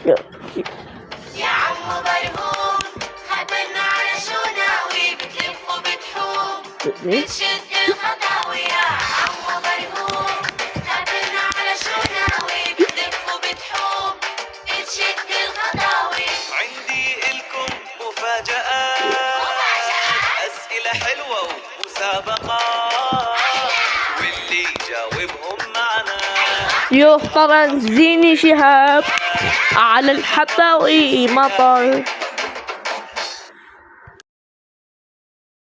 يا عمو برهوم خبرنا على شو ناوي بتلف وبتحوم بتشد الخطاوي يا عمو برهوم خبرنا على شو ناوي بتلف وبتحوم بتشد الخطاوي. عندي إلكم مفاجآت أسئلة حلوة ومسابقات واللي يجاوبهم معنا يختار زيني شهاب على الحطاوي مطر.